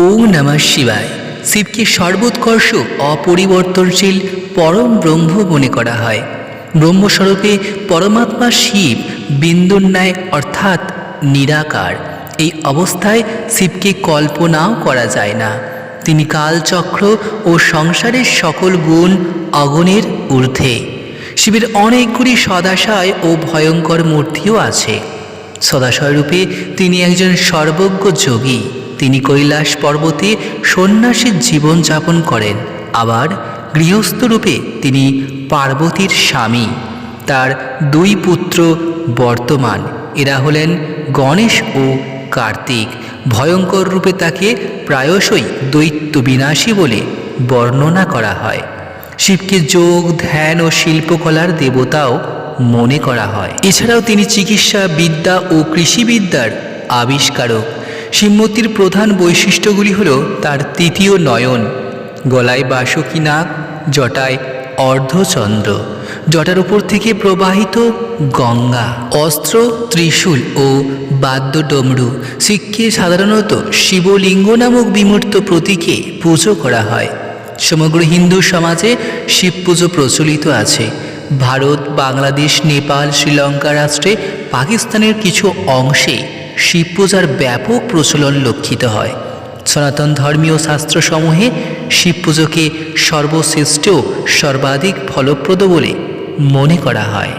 ওম নমঃ শিবায়। শিবকে সর্বোৎকর্ষ অপরিবর্তনশীল পরম ব্রহ্ম মনে করা হয়। ব্রহ্মস্বরূপে পরমাত্মা শিব বিন্দুর ন্যায় অর্থাৎ নিরাকার। এই অবস্থায় শিবকে কল্পনাও করা যায় না। তিনি কালচক্র ও সংসারের সকল গুণ অগণের ঊর্ধ্বে। শিবের অনেকগুলি সদাশয় ও ভয়ঙ্কর মূর্তিও আছে। সদাশয় রূপে তিনি একজন সর্বজ্ঞ যোগী। তিনি কৈলাস পর্বতে সন্ন্যাসীর জীবন যাপন করেন। আবার গৃহস্থ রূপে তিনি পার্বতীর স্বামী। তার দুই পুত্র বর্তমান, এরা হলেন গণেশ ও কার্তিক। ভয়ঙ্কর রূপে তাকে প্রায়শই দৈত্য বিনাশী বলে বর্ণনা করা হয়। শিবকে যোগ, ধ্যান ও শিল্পকলার দেবতাও মনে করা হয়। এছাড়াও তিনি চিকিৎসা বিদ্যা ও কৃষিবিদ্যার আবিষ্কারক। শিবমূর্তির প্রধান বৈশিষ্ট্যগুলি হল তার তৃতীয় নয়ন, গলায় বাসুকী নাগ, জটায় অর্ধচন্দ্র, জটার উপর থেকে প্রবাহিত গঙ্গা, অস্ত্র, ত্রিশূল ও বাদ্য ডমরু। শিবকে সাধারণত শিবলিঙ্গ নামক বিমূর্ত প্রতীকে পুজো করা হয়। সমগ্র হিন্দু সমাজে শিব পুজো প্রচলিত আছে। ভারত, বাংলাদেশ, নেপাল, শ্রীলঙ্কা রাষ্ট্রে, পাকিস্তানের কিছু অংশে শিব পূজার ব্যাপক প্রচলন লক্ষিত হয়। সনাতন ধর্মীয় শাস্ত্রসমূহে শিব পুজোকে সর্বশ্রেষ্ঠ, সর্বাধিক ফলপ্রদ বলে মনে করা হয়।